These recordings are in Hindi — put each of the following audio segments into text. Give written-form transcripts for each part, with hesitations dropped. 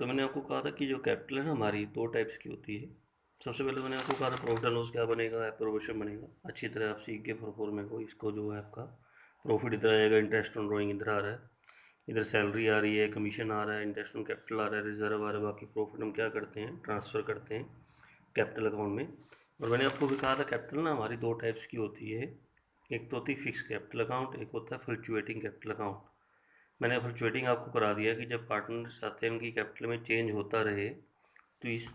तो मैंने आपको कहा था कि जो कैपिटल है ना हमारी दो टाइप्स की होती है। सबसे पहले मैंने आपको कहा था प्रॉफिट एंड लॉस क्या बनेगा, एप्रोवेशन बनेगा। अच्छी तरह आप सीख के परफॉर्मे को इसको जो है आपका प्रॉफिट इधर आएगा, इंटरेस्ट ऑन ड्रॉइंग इधर आ रहा है, इधर सैलरी आ रही है, कमीशन आ रहा है, इंटरेस्ट ऑन कैपिटल आ रहा है, रिजर्व आ रहा है। बाकी प्रॉफिट हम क्या करते हैं, ट्रांसफ़र करते हैं कैपिटल अकाउंट में। और मैंने आपको भी कहा था कैपिटल ना हमारी दो टाइप्स की होती है। एक तो होती है फिक्स कैपिटल अकाउंट, एक होता है फ्लक्चुएटिंग कैपिटल अकाउंट। मैंने फ्लक्चुएटिंग आपको करा दिया कि जब पार्टनर चाहते हैं उनकी कैपिटल में चेंज होता रहे, तो इस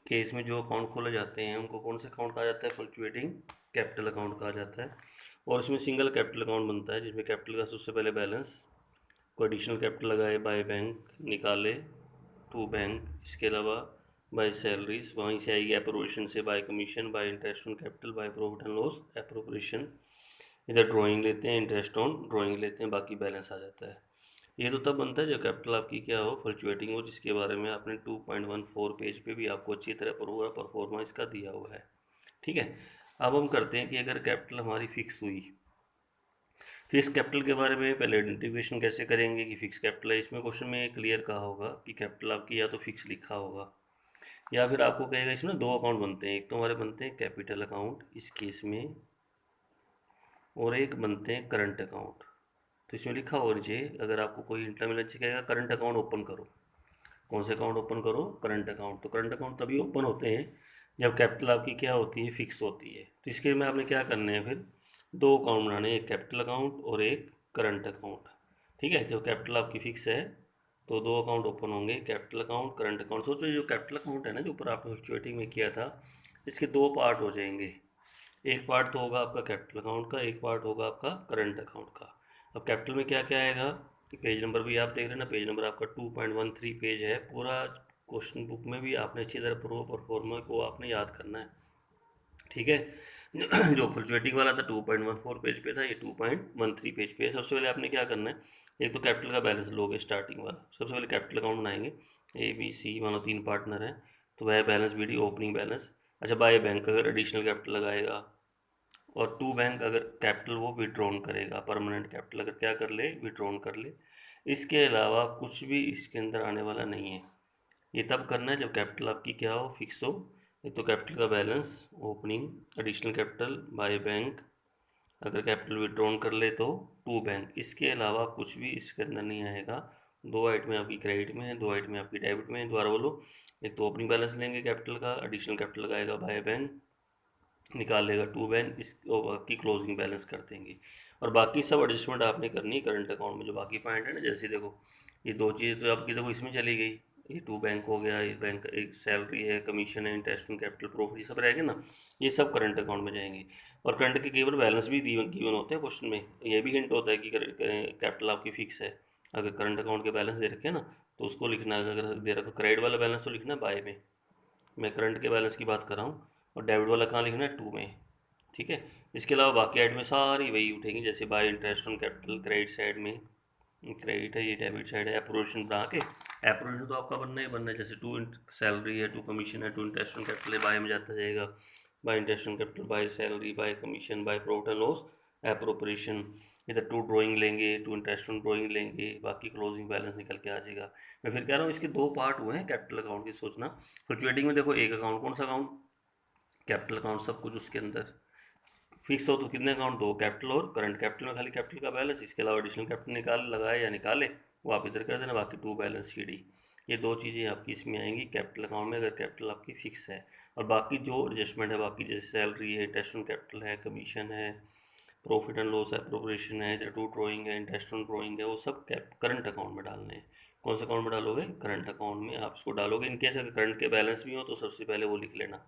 केस में जो अकाउंट खोले जाते हैं उनको कौन सा अकाउंट कहा जाता है, फ्लक्चुएटिंग कैपिटल अकाउंट कहा जाता है। और इसमें सिंगल कैपिटल अकाउंट बनता है जिसमें कैपिटल का सबसे पहले बैलेंस, कोई एडिशनल कैपिटल लगाए, बाय बैंक निकाले टू बैंक, इसके अलावा बाय सैलरीज, वहीं से आएगी एप्रोप्रिएशन से, bye commission, bye interest on capital, by profit and loss, appropriation. इधर ड्राइंग लेते हैं, इंटरेस्ट ऑन ड्राइंग लेते हैं, बाकी बैलेंस आ जाता है। ये तो तब बनता है जब कैपिटल आपकी क्या हो, फ्लक्चुएटिंग हो, जिसके बारे में आपने 2.14 पेज पे भी आपको अच्छी तरह पूरा परफॉर्मा इसका दिया हुआ है। ठीक है। अब हम करते हैं कि अगर कैपिटल हमारी फिक्स हुई, फिक्स कैपिटल के बारे में पहले आइडेंटिफिकेशन कैसे करेंगे कि फिक्स कैपिटल है। इसमें क्वेश्चन में क्लियर कहा होगा कि कैपिटल आपकी या तो फिक्स लिखा होगा या फिर आपको कहेगा इसमें दो अकाउंट बनते हैं। एक तो हमारे बनते हैं कैपिटल अकाउंट इस केस में, और एक बनते हैं करंट अकाउंट। तो इसमें लिखा होगा नीचे, अगर आपको कोई इंटरव्यू में नीचे कहेगा करंट अकाउंट ओपन करो, कौन से अकाउंट ओपन करो, करंट अकाउंट। तो करंट अकाउंट तभी ओपन होते हैं जब कैपिटल आपकी क्या होती है, फिक्स होती है। तो इसके में आपने क्या करना है, फिर दो अकाउंट बनाने हैं, एक कैपिटल अकाउंट और एक करंट अकाउंट। ठीक है। जब कैपिटल आपकी फिक्स है तो दो अकाउंट ओपन होंगे, कैपिटल अकाउंट, करंट अकाउंट। सोचो जो कैपिटल अकाउंट है ना, जो ऊपर आपने फ्लक्चुएटिंग में किया था, इसके दो पार्ट हो जाएंगे। एक पार्ट तो होगा आपका कैपिटल अकाउंट का, एक पार्ट होगा आपका करंट अकाउंट का। अब कैपिटल में क्या क्या आएगा, पेज नंबर भी आप देख रहे हैं ना, पेज नंबर आपका 2.13 पेज है। पूरा क्वेश्चन बुक में भी आपने अच्छी तरह प्रो परफॉर्मा को आपने याद करना है। ठीक है। जो फ्लक्चुएटिंग वाला था 2.14 पेज पे था, ये 2.13 पेज पे है। सबसे पहले आपने क्या करना है, एक तो कैपिटल का बैलेंस लोगे स्टार्टिंग वाला। सबसे पहले कैपिटल अकाउंट बनाएंगे, ए बी सी, मान लो 3 पार्टनर हैं, तो वह balance B D opening balance. अच्छा, बाय बैंक अगर एडिशनल कैपिटल लगाएगा, और टू बैंक अगर कैपिटल वो विड्रॉन करेगा, परमानेंट कैपिटल अगर क्या कर ले, विड्रॉन कर ले। इसके अलावा कुछ भी इसके अंदर आने वाला नहीं है। ये तब करना है जब कैपिटल आपकी क्या हो, फिक्स हो। एक तो कैपिटल का balance, opening, additional capital, bye bank अगर कैपिटल विड्रॉन कर ले तो टू बैंक। इसके अलावा कुछ भी इसके अंदर नहीं आएगा। दो आइटमें आपकी क्रेडिट में है, दो आइटमें आपकी डेबिट में है। दोबारा बोलो, एक तो ओपनिंग बैलेंस लेंगे कैपिटल का, एडिशनल कैपिटल लगाएगा बाय बैंक, निकाल लेगा टू बैंक, इस की क्लोजिंग बैलेंस कर देंगे। और बाकी सब एडजस्टमेंट आपने करनी है करंट अकाउंट में। जो बाकी पॉइंट है ना, जैसे देखो ये दो चीज़ें तो आपकी देखो इसमें चली गई, ये टू बैंक हो गया, ये बैंक एक सैलरी है, कमीशन है, इंटरेस्ट ऑन कैपिटल, प्रॉफिट, ये सब रहेंगे ना, ये सब करंट अकाउंट में जाएंगे। और करंट के केवल बैलेंस भी गिवन होते हैं क्वेश्चन में। ये भी हिंट होता है कि कैपिटल आपकी फिक्स है। अगर करंट अकाउंट के बैलेंस दे रखे हैं ना, तो उसको लिखना है। अगर दे रखा क्रेडिट वाला बैलेंस तो लिखना है बाय में, मैं करंट के बैलेंस की बात कर रहा हूँ। और डेबिट वाला कहाँ लिखना है, टू में। ठीक है। इसके अलावा बाकी आइट में सारी वही उठेंगी, जैसे bye interest on capital credit side में, क्रेडिट है, ये डेबिट साइड है। अप्रोवेशन बना के, अप्रोवेशन तो आपका बनना ही बनना है। जैसे टू सैलरी है, टू कमीशन है, टू इंटरेस्ट ऑन कैपिटल है, बाय में जाता जाएगा, bye interest on capital, by salary, bye commission, by profit and loss, appropriation. इधर टू ड्राइंग लेंगे, टू इंटरेस्ट ऑन ड्राइंग लेंगे, बाकी क्लोजिंग बैलेंस निकल के आ जाएगा। मैं फिर कह रहा हूँ इसके दो पार्ट हुए हैं कैपिटल अकाउंट की, सोचना। फ्लक्चुएटिंग में देखो एक अकाउंट, कौन सा अकाउंट, कैपिटल अकाउंट, सब कुछ उसके अंदर फिक्स हो। तो कितने अकाउंट, दो, कैपिटल और करंट। कैपिटल में खाली कैपिटल का बैलेंस, इसके अलावा एडिशनल कैपिटल निकाल लगाए या निकाले वो आप इधर कर देना, बाकी टू बैलेंस सी डी। ये दो चीज़ें आपकी इसमें आएंगी कैपिटल अकाउंट में, अगर कैपिटल आपकी फिक्स है। और बाकी जो एडजस्टमेंट है, बाकी जैसे सैलरी है, इंटरेस्ट ऑन कैपिटल है, कमीशन है, प्रॉफिट एंड लॉस, एप्रोप्रिएशन है, इधर टू ड्राइंग है, इंटरेस्ट ऑन ड्राइंग है, वो सब करंट अकाउंट में डालने हैं। कौन से अकाउंट में डालोगे, करंट अकाउंट में आप इसको डालोगे। इनकेस अगर करंट के बैलेंस भी हो तो सबसे पहले वो लिख लेना।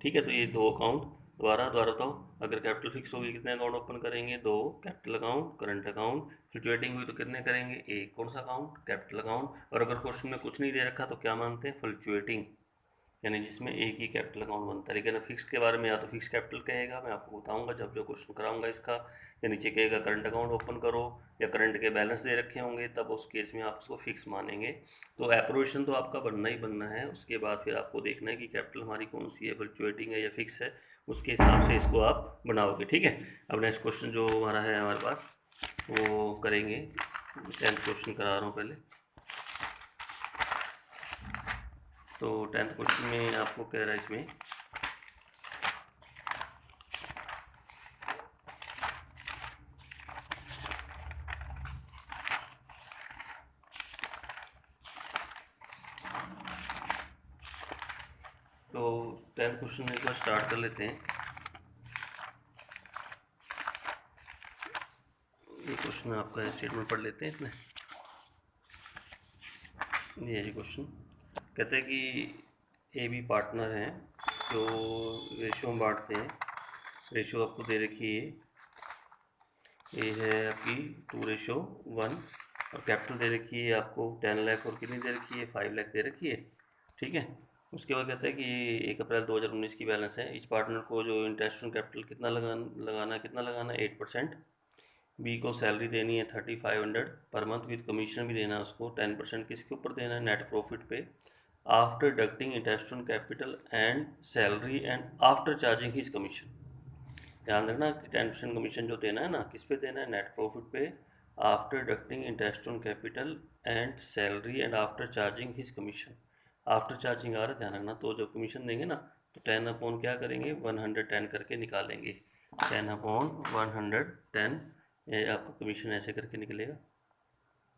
ठीक है। तो ये दो अकाउंट, दोबारा दोबारा बताओ, अगर कैपिटल फिक्स होगी कितने अकाउंट ओपन करेंगे, दो, capital account, current account. Fluctuating हुई तो कितने करेंगे, एक, कौन सा अकाउंट, कैपिटल अकाउंट। और अगर क्वेश्चन में कुछ नहीं दे रखा तो क्या मानते हैं, फ्लक्चुएटिंग, यानी जिसमें एक ही कैपिटल अकाउंट बनता है। लेकिन फिक्स के बारे में या तो फिक्स कैपिटल कहेगा, मैं आपको बताऊंगा जब जो क्वेश्चन कराऊंगा इसका, या नीचे कहेगा करंट अकाउंट ओपन करो, या करंट के बैलेंस दे रखे होंगे, तब उस केस में आप उसको फिक्स मानेंगे। तो एप्रोवेशन तो आपका बनना ही बनना है। उसके बाद फिर आपको देखना है कि कैपिटल हमारी कौन सी है, फ्लक्चुएटिंग है या फिक्स है, उसके हिसाब से इसको आप बनाओगे। ठीक है। अब नेक्स्ट क्वेश्चन जो हमारा है हमारे पास, वो करेंगे। 10th क्वेश्चन करा रहा हूँ पहले। तो 10th क्वेश्चन में आपको कह रहा है इसमें तो 10th क्वेश्चन एक बार स्टार्ट कर लेते हैं। ये क्वेश्चन आपका स्टेटमेंट पढ़ लेते हैं इसमें। ये जी क्वेश्चन कहते हैं कि ए बी पार्टनर हैं जो रेशियो में बांटते हैं। रेशियो आपको दे रखी है, ये है आपकी 2:1 और कैपिटल दे रखी है आपको 10 लाख और कितनी दे रखी है 5 लाख दे रखी है। ठीक है, उसके बाद कहते हैं कि 1 अप्रैल 2019 की बैलेंस है। इस पार्टनर को जो इंटरेस्ट ऑन कैपिटल कितना लगाना 8%। बी को सैलरी देनी है 3500 पर मंथ विद कमीशन भी देना है उसको 10%। किसके ऊपर देना है? नेट प्रॉफिट पे, after deducting interest on capital and salary and after charging his commission. ध्यान रखना कि 10% कमीशन जो देना है ना, किस पे देना है? नेट प्रॉफिट पे, after deducting interest on capital and salary and after charging his commission. After charging आ रहा है, ध्यान रखना। तो जब कमीशन देंगे ना तो 10 अपॉन क्या करेंगे 110 करके निकालेंगे। 10/110 ये आपका कमीशन ऐसे करके निकलेगा।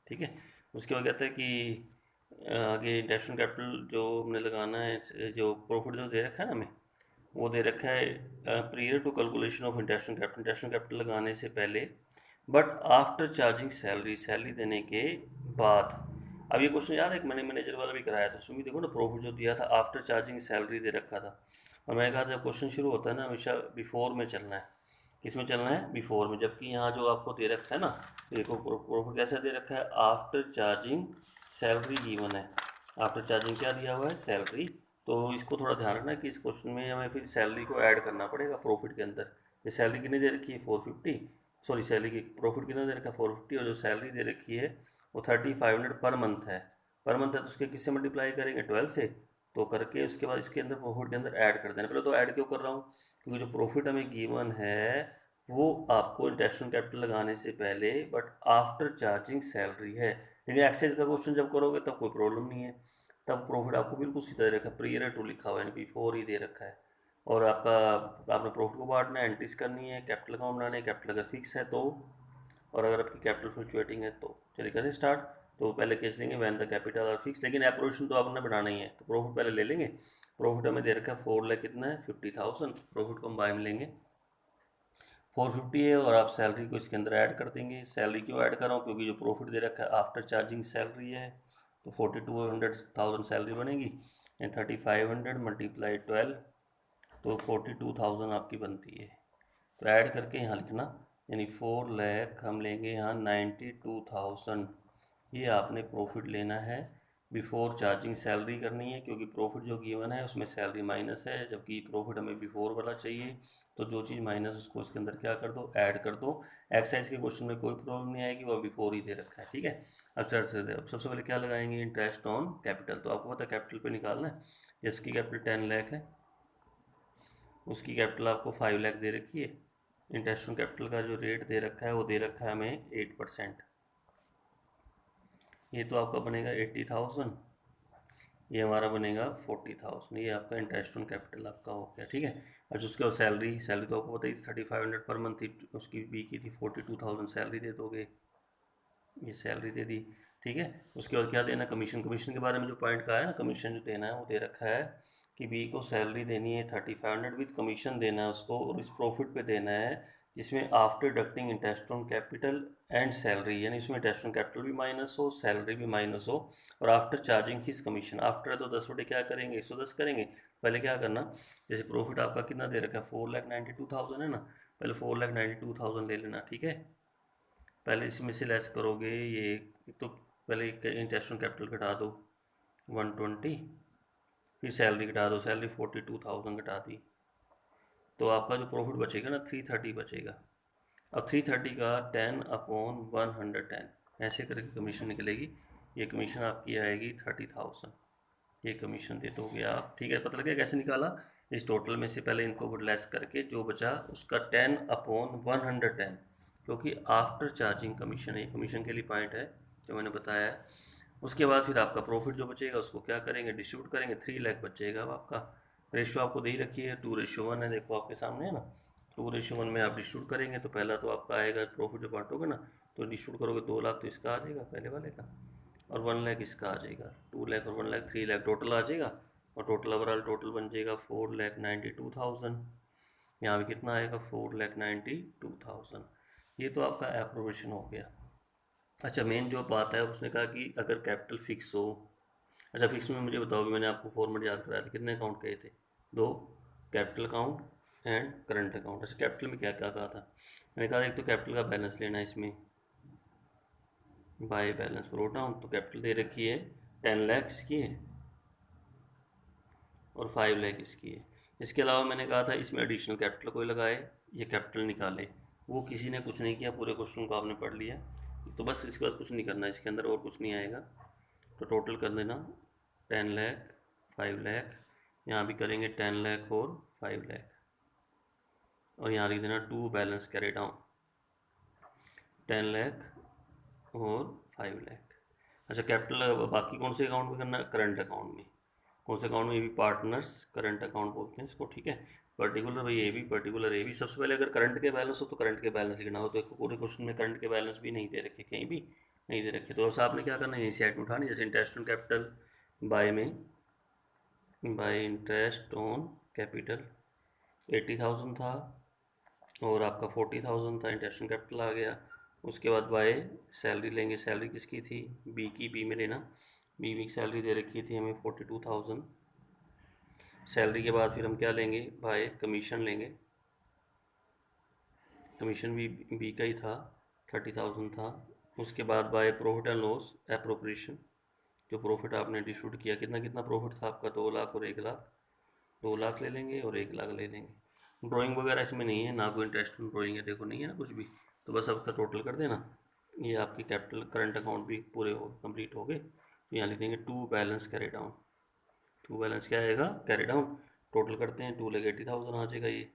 ठीक है, उसके बाद कहता है कि आगे इंटरेस्ट ऑन कैपिटल जो हमने लगाना है, जो प्रॉफिट जो दे रखा है ना हमें, वो दे रखा है prior to calculation of interest on capital, interest on capital लगाने से पहले, but after charging salary, salary देने के बाद। अब ये क्वेश्चन याद है एक मैंने मैनेजर वाला भी कराया था, उसमें भी देखो ना प्रॉफिट जो दिया था आफ्टर चार्जिंग सैलरी दे रखा था। और मैंने कहा जब क्वेश्चन शुरू होता है ना हमेशा बिफोर में चलना है। किस में चलना है? बिफोर में। जबकि यहाँ जो आपको दे रखा है ना, देखो प्रॉफिट कैसे दे रखा है? आफ्टर चार्जिंग सैलरी गिवन है। आफ्टर चार्जिंग क्या दिया हुआ है? सैलरी। तो इसको थोड़ा ध्यान रखना कि इस क्वेश्चन में हमें फिर सैलरी को ऐड करना पड़ेगा प्रॉफिट के अंदर। ये सैलरी कितनी दे रखी है 450, सॉरी सैलरी की प्रॉफिट कितना दे रखा है 450, और जो सैलरी दे रखी है वो 3500 पर मंथ है। पर मंथ है तो उसके किससे मल्टीप्लाई करेंगे? 12 से। तो करके उसके बाद इसके अंदर प्रॉफिट के अंदर ऐड कर देना। पहले तो ऐड क्यों कर रहा हूँ? क्योंकि जो प्रॉफिट हमें गिवन है वो आपको इंटरेस्ट ऑन कैपिटल लगाने से पहले बट आफ्टर चार्जिंग सैलरी है। लेकिन एक्साइज का क्वेश्चन जब करोगे तब कोई प्रॉब्लम नहीं है, तब प्रॉफिट आपको बिल्कुल सीधा दे रखा है, प्रियर टू लिखा हुआ है, बिफोर ही दे रखा है। और आपने प्रॉफिट को बांटना है, एंट्रीज करनी है, कैपिटल अकाउंट बनाना है, कैपिटल अगर फिक्स है तो, और अगर आपकी कैपिटल फ्लक्चुएटिंग है तो। चलिए करें स्टार्ट। तो पहले केस लेंगे when the capital R fix, लेकिन एप्रोवेशन तो आपने बनाना ही है। तो प्रॉफिट पहले ले लेंगे। प्रॉफिट हमें दे रखा है 4 लाख, कितना है 50,000। प्रॉफिट को हम बाय में लेंगे 450 है, और आप सैलरी को इसके अंदर ऐड कर देंगे। सैलरी क्यों ऐड कर रहा हूँ? क्योंकि जो प्रॉफिट दे रखा है आफ्टर चार्जिंग सैलरी है, तो 42,000 सैलरी बनेगी एंड 3500 मल्टीप्लाई 12, तो 42,000 आपकी बनती है। तो ऐड करके यहाँ लिखना, यानी 4 लाख हम लेंगे यहाँ 92,000। ये आपने प्रॉफिट लेना है, बिफोर चार्जिंग सैलरी करनी है, क्योंकि प्रॉफिट जो गिवन है उसमें सैलरी माइनस है, जबकि प्रॉफिट हमें बिफोर वाला चाहिए। तो जो चीज़ माइनस उसको इसके अंदर क्या कर दो? ऐड कर दो। एक्साइज के क्वेश्चन में कोई प्रॉब्लम नहीं आएगी, वो बिफोर ही दे रखा है। ठीक है, अब सबसे पहले क्या लगाएंगे? Interest on capital. तो आपको पता है कैपिटल पे निकालना है। जिसकी कैपिटल 10 लाख है उसकी कैपिटल आपको 5 लाख दे रखी है। इंटरेस्ट ऑन कैपिटल का जो रेट दे रखा है वो दे रखा है हमें 8%। ये तो आपका बनेगा 80,000, ये हमारा बनेगा 40,000। ये आपका इंटरेस्ट ऑन कैपिटल आपका हो गया। ठीक है, अच्छा उसके बाद सैलरी, सैलरी तो आपको पता ही 3500 पर मंथ थी, उसकी बी की थी 42,000 सैलरी दे दोगे, ये सैलरी दे दी। ठीक है, उसके बाद क्या देना? कमीशन। कमीशन के बारे में जो पॉइंट कहा है ना, कमीशन जो देना है वो दे रखा है कि बी को सैलरी देनी है 3500 विद कमीशन देना है उसको, और इस प्रॉफिट पे देना है जिसमें after deducting interest on capital and salary, यानी इसमें इंटरेस्ट ऑन कैपिटल भी माइनस हो, सैलरी भी माइनस हो, और after charging his commission. After है तो 10 बटे क्या करेंगे 110 करेंगे। पहले क्या करना, जैसे प्रॉफिट आपका कितना दे रखा है 4,92,000 है ना, पहले 4,92,000 ले लेना। ठीक है, पहले इसमें से लेस करोगे ये, तो पहले इंटरेस्ट ऑन कैपिटल घटा दो 120, फिर सैलरी घटा दो, सैलरी 42,000 घटा दी, तो आपका जो प्रॉफिट बचेगा ना 330 बचेगा। अब 330 का 10/110 ऐसे करके कमीशन निकलेगी। ये कमीशन आपकी आएगी 30,000, ये कमीशन दे दोगे आप। ठीक है, पता लगे कैसे निकाला? इस टोटल में से पहले इनको लेस करके जो बचा उसका 10/110, क्योंकि आफ्टर चार्जिंग कमीशन है, कमीशन के लिए पॉइंट है जो मैंने बताया है। उसके बाद फिर आपका प्रॉफिट जो बचेगा उसको क्या करेंगे, डिस्ट्रीब्यूट करेंगे। 3 लाख बचेगा। अब आपका रेशियो आपको दे ही रखी है, 2:1 है, देखो आपके सामने है ना। 2:1 में आप डिस्ट्रीब्यूट करेंगे तो पहला तो आपका आएगा प्रॉफिट जो बांटोगे ना, तो डिस्ट्रीब्यूट करोगे 2 लाख तो इसका आ जाएगा पहले वाले का, और 1 लाख इसका आ जाएगा। 2 लाख और 1 लाख 3 लाख टोटल आ जाएगा, और टोटल ओवरऑल टोटल बन जाएगा 4,92,000। यहाँ भी कितना आएगा, 4,92,000। ये तो आपका एप्रोवेशन हो गया। अच्छा, मेन जो बात है उसने कहा कि अगर कैपिटल फिक्स हो। अच्छा, फिक्स में मुझे बताओ, मैंने आपको फॉर्मेट याद कराया था, कितने अकाउंट कहे थे, 2, capital account and current account. अच्छा, कैपिटल में क्या क्या कहा था, मैंने कहा एक तो कैपिटल का बैलेंस लेना है इसमें, बाय बैलेंस ब्रोट डाउन। तो कैपिटल दे रखी है 10 लाख इसकी है, और 5 लाख इसकी है। इसके अलावा मैंने कहा था इसमें एडिशनल कैपिटल कोई लगाए, ये कैपिटल निकाले। वो किसी ने कुछ नहीं किया, पूरे क्वेश्चन को आपने पढ़ लिया, तो बस इसके बाद कुछ नहीं करना, इसके अंदर और कुछ नहीं आएगा। तो टोटल कर देना 10 लाख, 5 लाख, यहाँ भी करेंगे 10 लाख और 5 लाख, और यहाँ लिख देना to balance carry down, 10 lakh और 5 लाख। अच्छा, कैपिटल बाकी कौन से अकाउंट में करना है, करंट अकाउंट में। कौन से अकाउंट में, ये भी पार्टनर्स करंट अकाउंट बोलते हैं इसको, ठीक है। पर्टिकुलर भाई ये भी, पर्टिकुलर ये भी। सबसे पहले अगर करंट के बैलेंस हो तो करंट के बैलेंस लिखना हो, तो पूरे क्वेश्चन में करंट के बैलेंस भी नहीं दे रखे, कहीं भी नहीं दे रखे, तो बस आपने क्या करना है, इसी साइड में उठानी। जैसे इंटरेस्ट ऑन कैपिटल बाय में, बाय इंटरेस्ट ऑन कैपिटल 80,000 था, और आपका 40,000 था, इंटरेस्ट ऑन कैपिटल आ गया। उसके बाद बाय सैलरी लेंगे, सैलरी किसकी थी, बी की, बी में लेना, बी की सैलरी दे रखी थी हमें 42,000। सैलरी के बाद फिर हम क्या लेंगे, बाय कमीशन लेंगे, कमीशन भी बी का ही था, 30,000 था। उसके बाद by profit and loss appropriation, जो प्रॉफिट आपने डिस्ट्रीब्यूट किया, कितना कितना प्रॉफिट था आपका, 2 लाख और 1 लाख, 2 लाख ले लेंगे और 1 लाख ले लेंगे। ड्राइंग वगैरह इसमें नहीं है ना, कोई इंटरेस्ट ड्राइंग है, देखो नहीं है ना कुछ भी, तो बस आपका टोटल कर देना। ये आपकी कैपिटल करंट अकाउंट भी पूरे हो कंप्लीट हो गए। तो यहाँ लिख देंगे to balance carry down, to balance क्या आएगा, कैरी डाउन। टोटल करते हैं, 2,80,000 आ जाएगा ये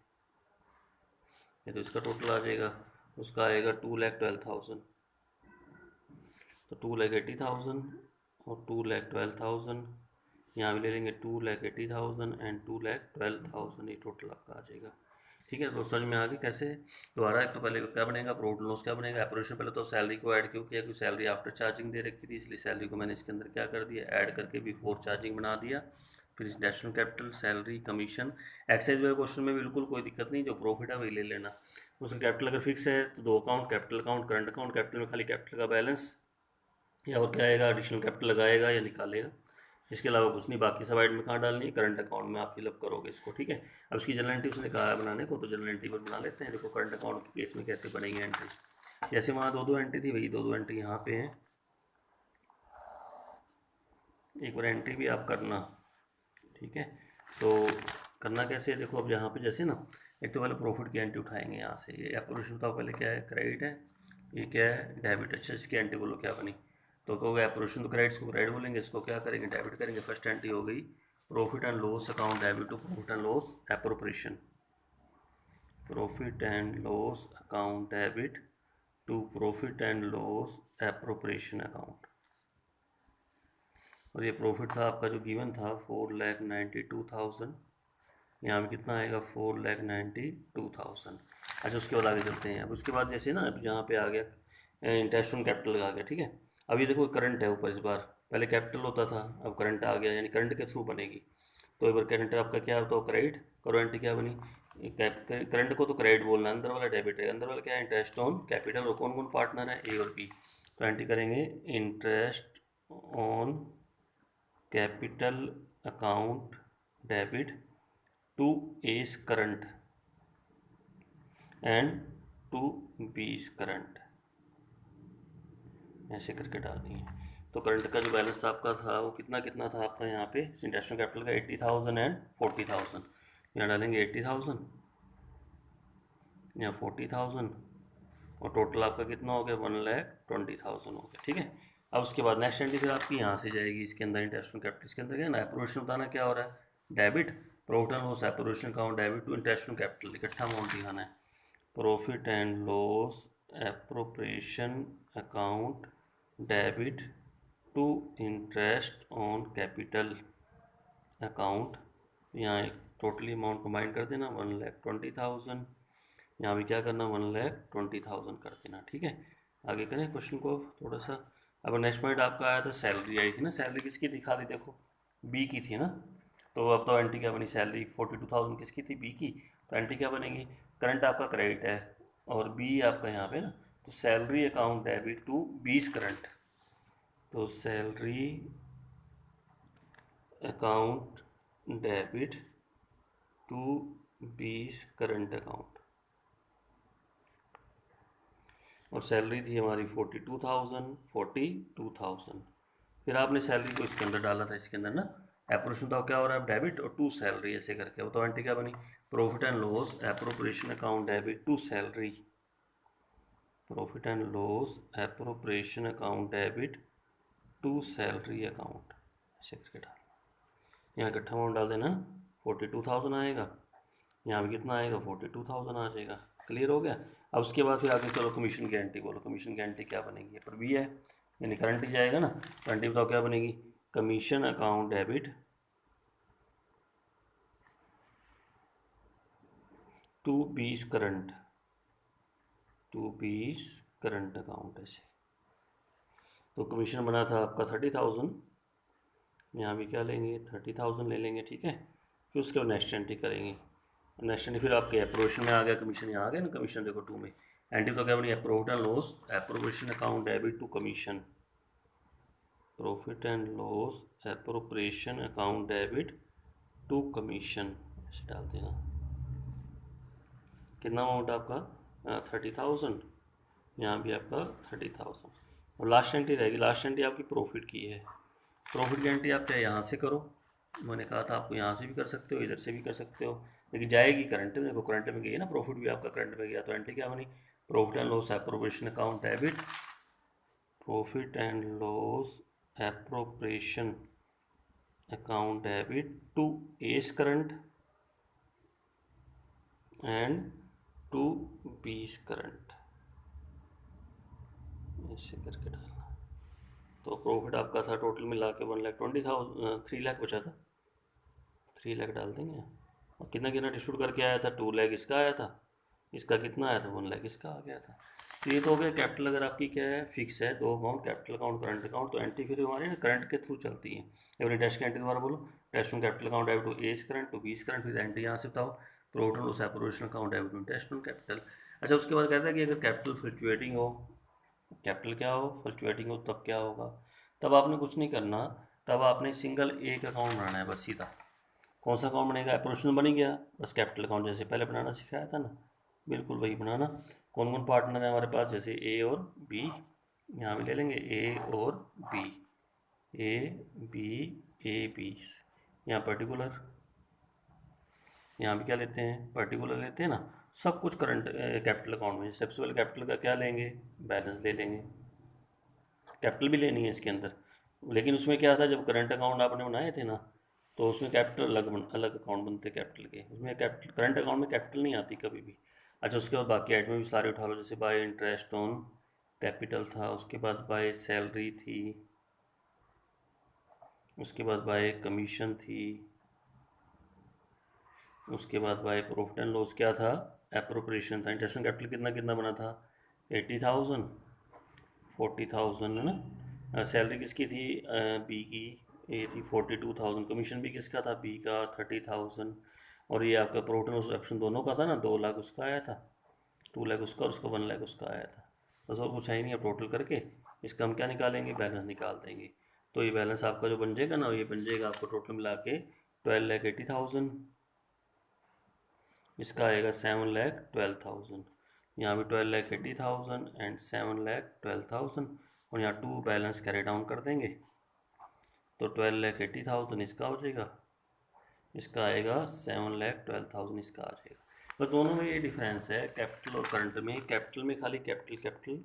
तो इसका टोटल आ जाएगा। उसका आएगा 2,12,000, तो 2,80,000 और 2,12,000, यहाँ भी ले लेंगे 2,80,000 एंड 2,12,000, ये टोटल आपका आ जाएगा। ठीक है, तो समझ में आ गई कैसे। दोबारा एक तो पहले क्या बनेगा, प्रॉफिट लॉस क्या बनेगा, एप्रोप्रिएशन। पहले तो सैलरी को ऐड क्यों किया, क्योंकि सैलरी आफ्टर चार्जिंग दे रखी थी, इसलिए सैलरी को मैंने इसके अंदर क्या कर दिया, ऐड करके बिफोर चार्जिंग बना दिया। फिर national capital, salary, commission. Excise वाले क्वेश्चन में बिल्कुल कोई दिक्कत नहीं, जो प्रॉफिट है वही ले लेना। उसमें कैपिटल अगर फिक्स है तो 2 account, capital account, current account. Capital में खाली कैपिटल का बैलेंस, या और क्या आएगा, एडिशनल कैपिटल लगाएगा या निकालेगा, इसके अलावा कुछ नहीं। बाकी सब आइटम में कहाँ डालनी है, करंट अकाउंट में आप फिलअप करोगे इसको, ठीक है। अब इसकी जनरल एंट्री उसने कहा है बनाने को, तो जनरल एंट्री पर बना लेते हैं। देखो करंट अकाउंट के केस में कैसे बनेगी एंट्री, जैसे वहाँ 2-2 एंट्री थी, वही 2-2 एंट्री यहाँ पे हैं। एक बार एंट्री भी आप करना, ठीक है। तो करना कैसे है, देखो अब यहाँ पे जैसे ना, एक तो पहले प्रॉफिट की एंट्री उठाएंगे यहाँ से। ये एप्रोप्रिएशन का पहले क्या है, क्रेडिट है, ये क्या है, डेबिट। अच्छा, इसकी एंट्री बोलो क्या बनी, तो कहोगे एप्रोप्रिएशन तो क्रेडिट, को क्रेडिट बोलेंगे, इसको क्या करेंगे, डेबिट करेंगे। फर्स्ट एंट्री हो गई profit and loss account debit to profit and loss appropriation, profit and loss account debit to profit and loss appropriation account. और ये प्रॉफिट था आपका जो गिवन था 4,92,000, यहाँ भी कितना आएगा, 4,92,000। अच्छा, उसके बाद आगे चलते हैं। अब उसके बाद जैसे ना, अब यहाँ पे आ गया इंटरेस्ट ऑन कैपिटल लगा गया, ठीक है। अब ये देखो करंट है ऊपर, इस बार पहले कैपिटल होता था, अब करंट आ गया, यानी करंट के थ्रू बनेगी। तो एक बार करंट आपका क्या होता है, क्रेडिट करो, एंट्री क्या बनी, करंट को तो क्रेडिट बोलना, अंदर वाला डेबिट है, अंदर वाला क्या है, इंटरेस्ट ऑन कैपिटल। और कौन कौन पार्टनर है, ए और बी। तो एंट्री करेंगे interest on capital account debit to A's current and to B's current, ऐसे करके डालनी है। तो करंट का जो बैलेंस आपका था वो कितना कितना था आपका, यहाँ पे इंटरेस्ट कैपिटल का 80,000 एंड 40,000। यहाँ डालेंगे 80,000, यहाँ 40,000, और टोटल आपका कितना हो गया, 1,20,000 हो गया, ठीक है। अब उसके बाद नेक्स्ट एंट्री फिर आपकी यहाँ से जाएगी, इसके अंदर इंटरेस्ट कैपिटल, इसके अंदर क्या है ना, एप्रोप्रिएशन बताना क्या हो रहा है, debit, profit and loss appropriation account debit to interest capital, इकट्ठा अमाउंट दिखाना है। Profit and loss appropriation account debit to interest on capital account. यहाँ एक टोटली अमाउंट कंबाइन कर देना 1,20,000। यहाँ भी क्या करना 1,20,000 कर देना। ठीक है, आगे करें क्वेश्चन को थोड़ा सा। अब नेक्स्ट पॉइंट आपका आया था सैलरी आई थी ना, सैलरी किसकी दिखा दी, देखो बी की थी ना। तो अब तो एंट्री क्या बनी, सैलरी 42,000 किसकी थी, बी की। तो एंट्री क्या बनेगी, करंट आपका क्रेडिट है और बी आपका यहाँ पे ना, तो salary account debit to B's current. तो salary account debit to B's current account. और सैलरी थी हमारी 42,000। फिर आपने सैलरी को इसके अंदर डाला था, इसके अंदर ना एप्रोप्रिएशन तो क्या हो रहा है, डेबिट और टू सैलरी ऐसे करके। वो तो एंट्री क्या बनी, profit and loss appropriation account debit to salary. Profit and loss appropriation account debit to salary account ऐसे करके डालना। यहाँ इकट्ठा अमाउंट डाल देना, 42,000 आएगा, यहाँ भी कितना आएगा 42,000 आ जाएगा। क्लियर हो गया। अब उसके बाद फिर आगे चलो कमीशन की एंट्री बोलो, कमीशन की एंट्री क्या बनेगी, पर भी है यानी करंट ही जाएगा ना। एंट्री बताओ क्या बनेगी, commission account debit to B's current account ऐसे। तो कमीशन बना था आपका 30,000, यहाँ भी क्या लेंगे 30,000 ले लेंगे। ठीक है, फिर उसके बाद नेक्स्ट एंट्री करेंगे, नेक्स्ट एंट्री फिर आपके अप्रोवेशन में आ गया कमीशन, यहाँ आ गया ना कमीशन, देखो टू में एंट्री तो क्या बनी, profit and loss appropriation account debit to commission. Profit and loss appropriation account debit to commission ऐसे डाल देना। कितना अमाउंट आपका 30,000, यहाँ भी आपका 30,000। और लास्ट एंट्री रहेगी, लास्ट एंट्री आपकी प्रॉफिट की है। प्रॉफिट की एंट्री आप चाहे यहाँ से करो, मैंने कहा था आपको यहाँ से भी कर सकते हो, इधर से भी कर सकते हो, लेकिन जाएगी करंट में। देखो करंट में गई है ना, प्रॉफिट भी आपका करंट में गया, तो एंट्री क्या बनी, profit and loss appropriation account debit, profit and loss appropriation account debit to A's current and to B's current ऐसे करके डालना। तो प्रॉफिट आपका था टोटल मिला के 1,20,000, 3 लाख बचा था, 3 लाख डाल देंगे। और कितना कितना डिस्ट्रीब्यूट करके आया था, 2 लाख इसका आया था, इसका कितना आया था 1 लाख इसका आ गया था। तो ये तो हो गया कैपिटल। अगर आपकी क्या है फिक्स है दो account, capital account current account, तो एंट्री फिर हमारी ना करंट के थ्रू चलती है। अपनी टेस्ट की एंट्री दोबारा बोलो, test on capital account debit to A's current to B's current. फिर एंट्री यहाँ से बताओ, profit and loss appropriation account debit to test on capital. अच्छा, उसके बाद कहता है कि अगर कैपिटल फ्लक्चुएटिंग हो, कैपिटल क्या हो फ्लक्चुएटिंग हो, तब क्या होगा, तब आपने कुछ नहीं करना, तब आपने सिंगल एक अकाउंट बनाना है बस सीधा। कौन सा अकाउंट बनेगा, एप्रोप्रिएशन बन गया, बस कैपिटल अकाउंट जैसे पहले बनाना सिखाया था ना, बिल्कुल वही बनाना। कौन कौन पार्टनर है हमारे पास, जैसे ए और बी, यहाँ भी ले लेंगे ए और B, A B, A B. यहाँ पर्टिकुलर, यहाँ भी क्या लेते हैं पर्टिकुलर लेते हैं ना। सब कुछ करंट कैपिटल अकाउंट में। सबसे पहले कैपिटल का क्या लेंगे, बैलेंस ले लेंगे, कैपिटल भी लेनी है इसके अंदर। लेकिन उसमें क्या था, जब करंट अकाउंट आपने बनाए थे ना, तो उसमें कैपिटल अलग अकाउंट बनते कैपिटल के, उसमें कैपिटल करंट अकाउंट में कैपिटल नहीं आती कभी भी। अच्छा, उसके बाद बाकी आइटम भी सारे उठा लो, जैसे बाय इंटरेस्ट ऑन कैपिटल था, उसके बाद बाय सैलरी थी, उसके बाद बाय कमीशन थी, उसके बाद बाय प्रॉफिट एंड लॉस क्या था, एप्रोप्रिएशन था। इंटरेस्ट ऑन कैपिटल कितना कितना बना था 80,000, 40,000 है ना। सैलरी किसकी थी बी की, ए थी 42,000। कमीशन भी किसका था, बी का 30,000। और ये आपका प्रॉफिट एंड लॉस ऑप्शन दोनों का था ना, 2 लाख उसका आया था, 2 लाख उसका, और उसका 1 लाख उसका आया था। बस और कुछ है ही नहीं। अब टोटल करके इसका हम क्या निकालेंगे, बैलेंस निकाल देंगे। तो ये बैलेंस आपका जो बन जाएगा ना, ये बन जाएगा आपको टोटल मिला के 12,80,000। इसका आएगा 7,12,000। यहाँ भी 12,80,000 एंड 7,12,000। और यहाँ 2 बैलेंस कैरी डाउन कर देंगे, तो 12,80,000 इसका हो जाएगा, इसका आएगा 7,12,000 इसका आ जाएगा। बस दोनों में ये डिफरेंस है कैपिटल और करंट में। कैपिटल में खाली कैपिटल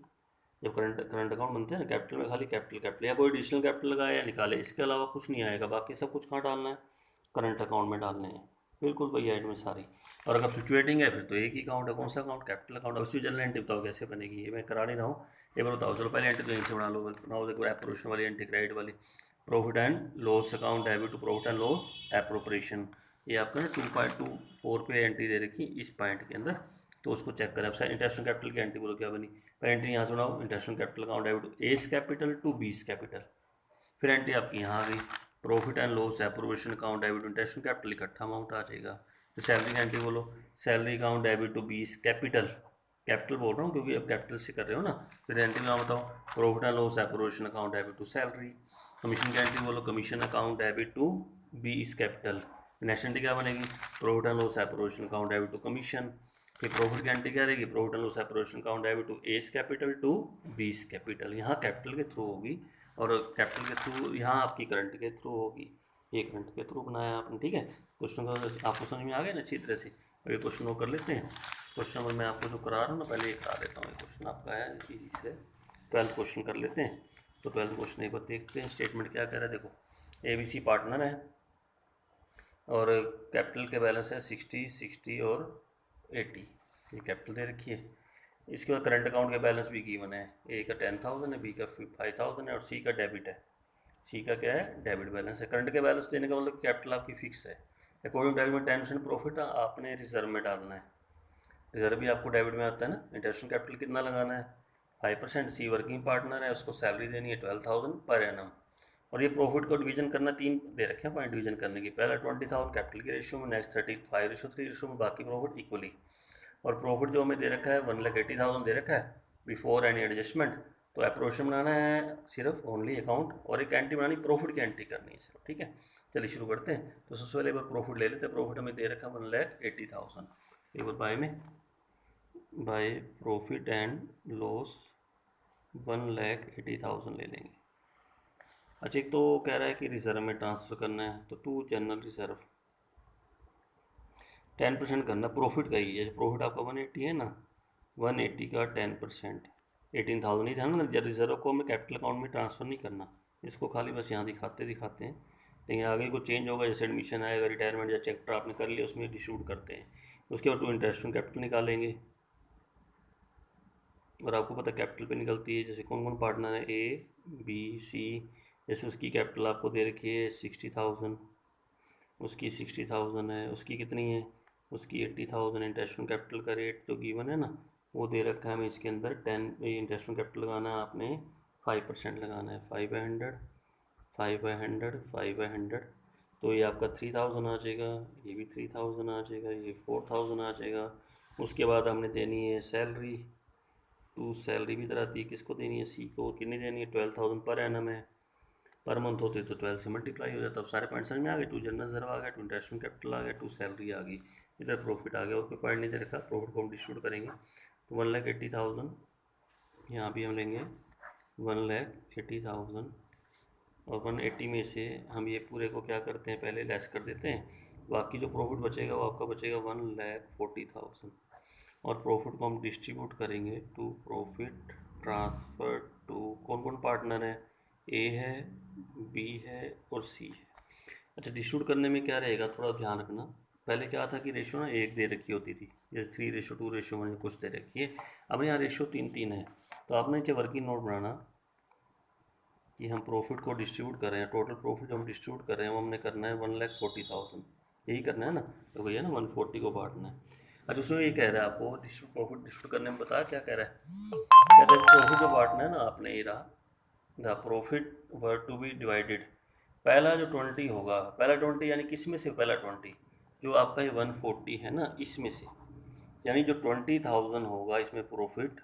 जब करंट अकाउंट बनते हैं ना, कैपिटल में खाली कैपिटल या कोई एडिशनल कैपिटल लगाए या निकाले, इसके अलावा कुछ नहीं आएगा। बाकी सब कुछ कहाँ डालना है, करंट अकाउंट में डालने हैं। बिल्कुल वही आइटम है सारी। और अगर फ्लक्चुएटिंग है फिर तो एक ही अकाउंट है, कौन सा अकाउंट, कैपिटल अकाउंट। अब इसकी जनरल एंट्री बताओ कैसे बनेगी, ये मैं करा नहीं रहा हूँ, ये बार बताओ। चलो पहले एंट्री तो यहीं से बना लो, बनाओ देखो एप्रोप्रिएशन वाली एंट्री, क्रेडिट वाली। Profit and loss account, debit to profit and loss appropriation. ये आपका ना 2.24 पे एंट्री दे रखी इस पॉइंट के अंदर, तो उसको चेक करें। अब सर इंटरेस्ट कैपिटल की एंट्री बोलो क्या बनी, पहले एंट्री यहाँ से बनाओ, interest capital account debit to A's capital to B's capital. फिर एंट्री आपकी यहाँ आ गई, profit and loss appropriation account debit to interest capital, इकट्ठा अमाउंट आ जाएगा। तो सैलरी की एंट्री बोलो, salary account debit to B's capital, capital बोल रहा हूँ क्योंकि अब कैपिटल से कर रहे हो ना। फिर एंट्री में बताओ, profit and loss appropriation account debit to salary. Commission की एंट्री बोलो, commission account debit to B's capital. Next entry क्या बनेगी, profit and loss appropriation account debit to commission. फिर प्रॉफिट की एंट्री क्या रहेगी, profit and loss appropriation account debit to A's capital to B's capital. यहाँ कैपिटल के थ्रू होगी, और कैपिटल के थ्रू यहाँ आपकी करंट के थ्रू होगी, ये करंट के थ्रू बनाया आपने, ठीक है। क्वेश्चन का आपको समझ में आ गया ना अच्छी तरह से। अब ये क्वेश्चन वो कर लेते हैं। क्वेश्चन नंबर मैं आपको जो करा रहा हूँ ना, पहले ये करा देता हूँ। ये क्वेश्चन आपका है इसी से, 12th क्वेश्चन कर लेते हैं। तो 12th क्वेश्चन एक बार देखते हैं, स्टेटमेंट क्या कह रहा है। देखो ABC पार्टनर है और कैपिटल के बैलेंस है 60, 60 और 80, ये कैपिटल दे रखी है। इसके बाद करंट अकाउंट के बैलेंस भी गिवन है, ए का 10,000 है, बी का 5,000 है और सी का डेबिट है। सी का क्या है, डेबिट बैलेंस है। करंट के बैलेंस देने का मतलब कैपिटल आपकी फिक्स है। अकॉर्डिंग टू एग्रीमेंट 10% प्रॉफिट आपने रिजर्व में डालना है। रिजर्व भी आपको डेबिट में आता है ना। इंटरेस्ट कैपिटल कितना लगाना है, 5%। सी वर्किंग पार्टनर है, उसको सैलरी देनी है 12,000 पर एनम। और ये प्रॉफिट को डिवीजन करना, तीन दे रखे हैं पॉइंट डिवीजन करने की। पहला 20,000 कैपिटल की रेशियो में, नेक्स्ट 35:3 रेशियो में, बाकी प्रॉफिट इक्वली। और प्रॉफिट जो हमें दे रखा है 1,80,000 दे रखा है बिफोर एनी एडजस्टमेंट। तो अप्रोवेशन बनाना है सिर्फ ओनली अकाउंट, और एक एंट्री बनानी, प्रॉफिट की एंट्री करनी है सिर्फ, ठीक है। चलिए शुरू करते हैं। तो सबसे पहले एक बार प्रॉफिट ले लेते हैं। प्रॉफिट हमें दे रखा है 1,80,000। एक बार बाय में, बाय प्रॉफिट एंड लॉस 1,80,000 ले लेंगे। अच्छा, एक तो कह रहा है कि रिजर्व में ट्रांसफ़र करना है, तो टू जनरल रिजर्व 10% करना, प्रॉफिट का ही है। प्रॉफिट आपका 180 है ना, 180 का 10%, 18,000 ही था ना। जब रिजर्व को हमें कैपिटल अकाउंट में ट्रांसफ़र नहीं करना, इसको खाली बस यहाँ दिखाते हैं। लेकिन आगे को चेंज होगा, जैसे एडमिशन आएगा, रिटायरमेंट या चैप्टर आपने कर लिया, उसमें डिस्ट्रीब्यूट करते हैं। उसके बाद टू इंटरेस्ट ऑन कैपिटल निकालेंगे, और आपको पता है कैपिटल पे निकलती है। जैसे कौन कौन पार्टनर है, A, B, C। जैसे उसकी कैपिटल आपको दे रखी है 60,000, उसकी 60,000 है, उसकी कितनी है, उसकी 80,000। इंटरेस्ट ऑन कैपिटल का रेट जो गिवन है ना, वो दे रखा है हमें इसके अंदर 10। इंटरेस्ट ऑन कैपिटल लगाना है आपने 5% लगाना है, 5/100, 5/100, 5/100। तो ये आपका 3,000 आ जाएगा, ये भी 3,000 आ जाएगा, ये 4,000 आ जाएगा। उसके बाद हमने देनी है सैलरी, टू सैलरी भी इधर आती है, किसको देनी है, सी को। कितनी देनी है, 12,000 पर एनम है। पर मंथ होते तो 12 से मल्टीप्लाई हो जाता। अब सारे पॉइंट समझ में आ गए। टू जनरल रिजर्व आ गया, टू इंटरेस्ट कैपिटल आ गया, टू सैलरी आ गई, इधर प्रॉफिट आ गया। और कोई पॉइंट नहीं दे रखा, प्रॉफिट को हम डिस्ट्रीब्यूट करेंगे। तो 1,80,000 यहाँ भी हम लेंगे, 1,80,000। और 180 में से हम ये पूरे को क्या करते हैं, पहले लेस कर देते हैं। बाकी जो प्रॉफिट बचेगा वो आपका बचेगा 1,40,000। और प्रॉफिट को हम डिस्ट्रीब्यूट करेंगे टू प्रॉफिट ट्रांसफ़र टू कौन कौन पार्टनर है, ए है, बी है और सी है। अच्छा, डिस्ट्रीब्यूट करने में क्या रहेगा, थोड़ा ध्यान रखना। पहले क्या था कि रेशियो ना एक दे रखी होती थी, जैसे 3:2 कुछ दे रखी है। अब यहाँ रेशियो 3:3 है। तो आपने नीचे वर्किंग नोट बनाना कि हम प्रॉफिट को डिस्ट्रीब्यूट कर रहे हैं, टोटल प्रॉफिट जो हम डिस्ट्रीब्यूट कर रहे हैं वो हमने करना है 1,40,000, यही करना है ना। तो भैया ना 140 को बांटना है। अच्छा, उसमें ये कह रहा है आपको प्रॉफिट डिस्ट्रीब्यूट करने में, बताया क्या कह रहा है, कहते हैं प्रॉफिट जो बांटना है ना आपने, ये रहा, the profit were to be divided. पहला जो 20 होगा, पहला 20 यानी किस में से, पहला 20 जो आपका ये 140 है ना, इसमें से, यानी जो 20,000 होगा इसमें प्रॉफिट,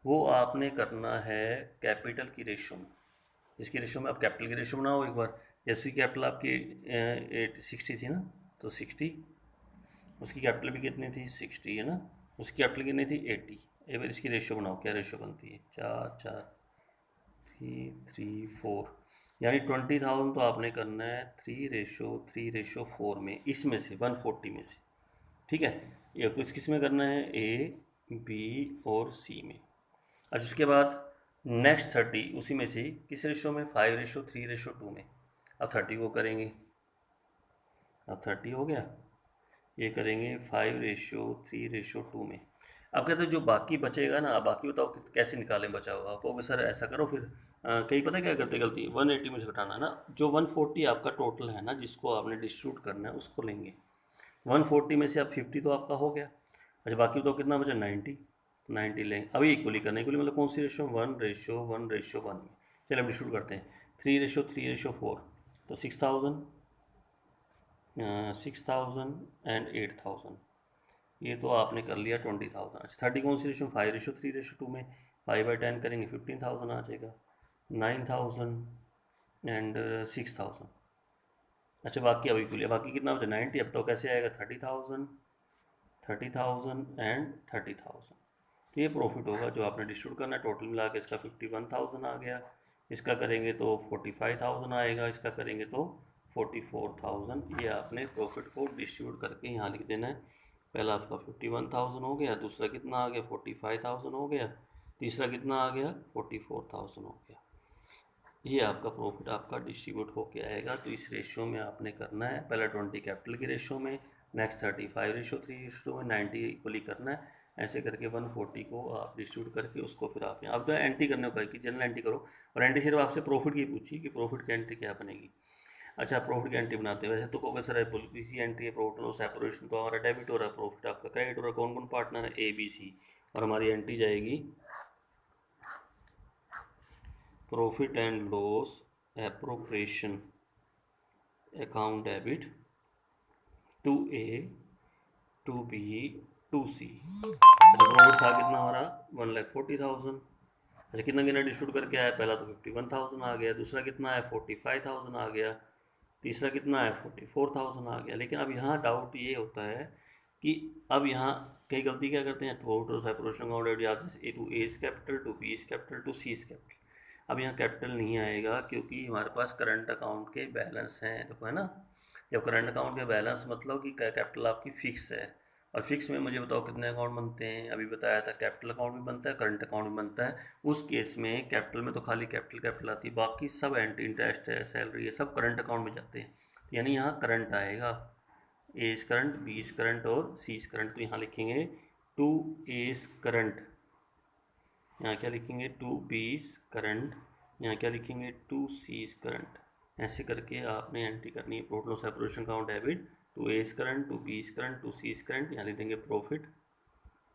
वो आपने करना है कैपिटल की रेशियो में। जिसकी रेशियो में आप कैपिटल की रेशियो बनाओ एक बार। जैसे कैपिटल आपकी 60 थी ना, तो 60, उसकी कैपिटल भी कितनी थी, 60 है ना, उसकी कैपिटल कितनी थी, 80। एक बार इसकी रेशियो बनाओ, क्या रेशियो बनती है, 4, 4, 3, 3, 4। यानी 20,000 तो आपने करना है 3:4 में, इसमें से 140 में से, ठीक है। ये किस किस में करना है, ए, बी और सी में। अच्छा, उसके बाद नेक्स्ट 30 उसी में से किस रेशो में, 5:3:2 में। अब 30 को करेंगे, अब 30 हो गया। ये करेंगे 5:3:2 में। अब कहते हैं जो बाकी बचेगा ना, बाकी बताओ कैसे निकालें बचा हुआ। आप कहोगे सर ऐसा करो फिर, कहीं पता है क्या करते गलती, 180 में से घटाना है ना, जो 140 आपका टोटल है ना जिसको आपने डिस्ट्रीब्यूट करना है उसको लेंगे। 140 में से अब 50 तो आपका हो गया। अच्छा बाकी बताओ कितना बचा, 90। 90 लेंगे अभी इक्वली करना, इक्वली मतलब कौन सी रेशो, 1:1:1 में। चलिए अब डिस्ट्रीब्यूट करते हैं, 3:3:4 तो 6000, 6000 एंड 8000, ये तो आपने कर लिया 20,000। अच्छा 30 कौन सी रेशो, 5:3:2 में 5/10 करेंगे 15,000 आ जाएगा, 9,000 एंड 6,000। अच्छा बाकी अभी के लिए बाकी कितना बचा, 90। अब तो कैसे आएगा, 30,000, 30,000 एंड 30,000। तो ये प्रॉफिट होगा जो आपने डिस्ट्रीब्यूट करना है। टोटल मिला के इसका 51,000 आ गया, इसका करेंगे तो 45,000 आएगा, इसका करेंगे तो 44,000। ये आपने प्रॉफिट को डिस्ट्रीब्यूट करके यहाँ लिख देना है। पहला आपका 51,000 हो गया, दूसरा कितना आ गया 45,000 हो गया, तीसरा कितना आ गया 44,000 हो गया। ये आपका प्रॉफिट आपका डिस्ट्रीब्यूट होके आएगा। तो इस रेशियो में आपने करना है, पहला 20 कैपिटल की रेशियो में, नेक्स्ट 35:3 में, 90 इक्वली करना है। ऐसे करके 140 को आप डिस्ट्रीब्यूट करके उसको फिर आप यहाँ, अब तो एंट्री करने को है कि जनरल एंट्री करो, और एंट्री सिर्फ आपसे प्रॉफिट की पूछी कि प्रॉफिट की एंट्री क्या बनेगी। अच्छा प्रॉफिट की एंट्री बनाते हैं, वैसे तो कहोगे सर पॉलिसी एंट्री है, प्रॉफिट लॉस सेपरेशन तो हमारा डेबिट हो रहा है, प्रॉफिट आपका क्रेडिट हो रहा है। कौन कौन पार्टनर है, ABC, और हमारी एंट्री जाएगी profit and loss appropriation account debit to A, to B, to C। अच्छा प्रॉफिट था कितना हमारा, 1,40,000। अच्छा कितना कितना डिस्ट्रीब्यूट करके आया, पहला तो 51,000 आ गया, दूसरा कितना है 45,000 आ गया, तीसरा कितना है 44,000 आ गया। लेकिन अब यहाँ डाउट ये होता है कि अब यहाँ कई गलती क्या करते हैं, टोटल सेपरेशन अकाउंट याद है, to A capital, to B capital, to C capital. अब यहाँ कैपिटल नहीं आएगा क्योंकि हमारे पास करंट अकाउंट के बैलेंस हैं, देखो है ना। जब करंट अकाउंट के बैलेंस मतलब कि कैपिटल आपकी फिक्स है, और फिक्स में मुझे बताओ कितने अकाउंट बनते हैं, अभी बताया था कैपिटल अकाउंट भी बनता है, करंट अकाउंट भी बनता है। उस केस में कैपिटल में तो खाली कैपिटल कैपिटल आती है, बाकी सब एंटी इंटरेस्ट है, सैलरी है, सब करंट अकाउंट में जाते हैं। तो यानी यहाँ करंट आएगा, A is current, B is current और सी इज करंट। तो यहाँ लिखेंगे टू ए इज करंट, यहाँ क्या लिखेंगे टू बी इज करंट, यहाँ क्या लिखेंगे टू सी इज करंट। ऐसे करके आपने एंट्री करनी है profit loss separation account debit, to A is current, to B is current, to C is current. यहाँ लिख देंगे प्रॉफिट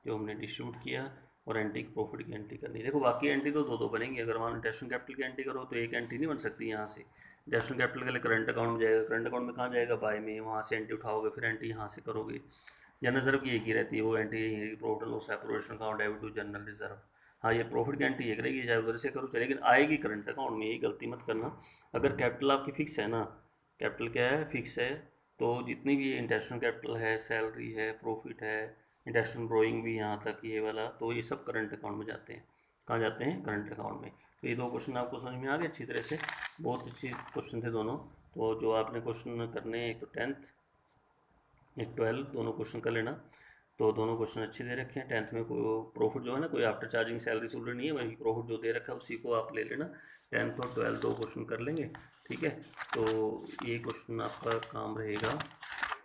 जो हमने डिस्ट्रीब्यूट किया, और एंट्री प्रॉफिट की एंट्री करनी है। देखो बाकी एंट्री तो दो दो बनेंगी, अगर मान इंटरेस्ट कैपिटल की एंट्री करो तो एक एंट्री नहीं बन सकती यहाँ से। इंटरेस्ट कैपिटल के लिए करंट अकाउंट में जाएगा, करंट अकाउंट में कहाँ जाएगा, बाय में, वहाँ से एंट्री उठाओगे फिर एंट्री यहाँ से करोगे। जनरल रिजर्व की एक ही रहती है, वो entry profit loss separation account debit to general reserve. हाँ ये प्रॉफिट की एंट्री एक रहेगी, चाहे उधर से करो चले, लेकिन आएगी करंट अकाउंट में, यही गलती मत करना। अगर कैपिटल आपकी फिक्स है ना, कैपिटल क्या है, फिक्स है, तो जितनी भी इंटरेस्ट कैपिटल है, सैलरी है, प्रॉफिट है, इंटरेस्ट ब्रोइंग भी यहाँ तक ये वाला, तो ये सब करंट अकाउंट में जाते हैं। कहाँ जाते हैं, करंट अकाउंट में। तो ये दो क्वेश्चन आपको समझ में आ गए अच्छी तरह से, बहुत अच्छी क्वेश्चन थे दोनों। तो जो आपने क्वेश्चन करने हैं, एक तो 10th, एक 12, दोनों क्वेश्चन कर लेना। तो दोनों क्वेश्चन अच्छे दे रखे हैं। 10th में कोई प्रॉफिट जो है ना, कोई आफ्टर चार्जिंग सैलरी सुलरी नहीं है, वही प्रॉफिट जो दे रखा है उसी को आप ले लेना। 10th और 12th दो क्वेश्चन कर लेंगे, ठीक है। तो ये क्वेश्चन आपका काम रहेगा।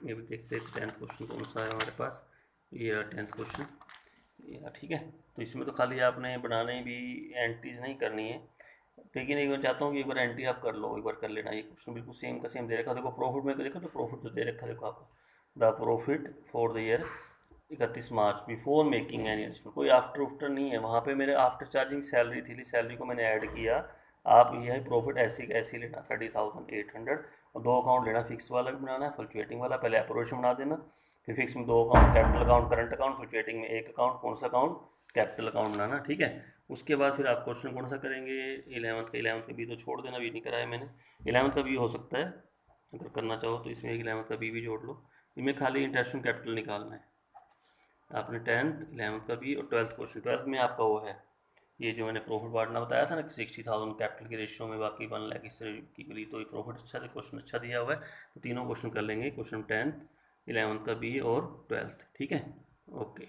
ये भी देखते हैं 10th क्वेश्चन कौन सा है हमारे पास, ये रहा 10th क्वेश्चन, ये रहा, ठीक है। तो इसमें तो खाली आपने बनाने भी, एंट्रीज नहीं करनी है, लेकिन एक बार चाहता हूँ कि एक बार एंट्री आप कर लो, एक बार कर लेना। ये क्वेश्चन बिल्कुल सेम का सेम दे रखा, देखो प्रॉफिट में देखो, तो प्रॉफिट जो दे रखा देखो आपको, the profit for the year 31 March before making any adjustment, कोई आफ्टर उफ्टर नहीं है वहाँ पे, मेरे आफ्टर चार्जिंग सैलरी थी, सैलरी को मैंने ऐड किया। आप यह प्रॉफिट ऐसे ऐसे लेना 30,800, और दो अकाउंट लेना, फिक्स वाला भी बनाना है, फ्लक्चुएटिंग वाला, पहले अप्रोवेशन बना देना, फिर फिक्स में दो account, capital account, current account, fluctuating में एक अकाउंट, कौन सा अकाउंट, कैपिटल अकाउंट बनाना, ठीक है। उसके बाद फिर आप क्वेश्चन कौन सा करेंगे, 11th का बी तो छोड़ देना, बी नहीं कराया मैंने। 11th का बी हो सकता है, अगर करना चाहो तो इसमें 11th का बी भी जोड़ लो। इनमें खाली इंटरेस्ट कैपिटल निकालना है आपने। 10th 11th का भी, और 12th क्वेश्चन, 12th में आपका वो है, ये जो मैंने प्रॉफिट बांटना बताया था ना कि 60,000 कैपिटल की रेशियो में, बाकी 1 लाख इस तरह की मिली, तो ये प्रॉफिट अच्छा था, क्वेश्चन अच्छा दिया हुआ है। तो तीनों क्वेश्चन कर लेंगे, क्वेश्चन 10th 11th का बी और 12th, ठीक है। ओके।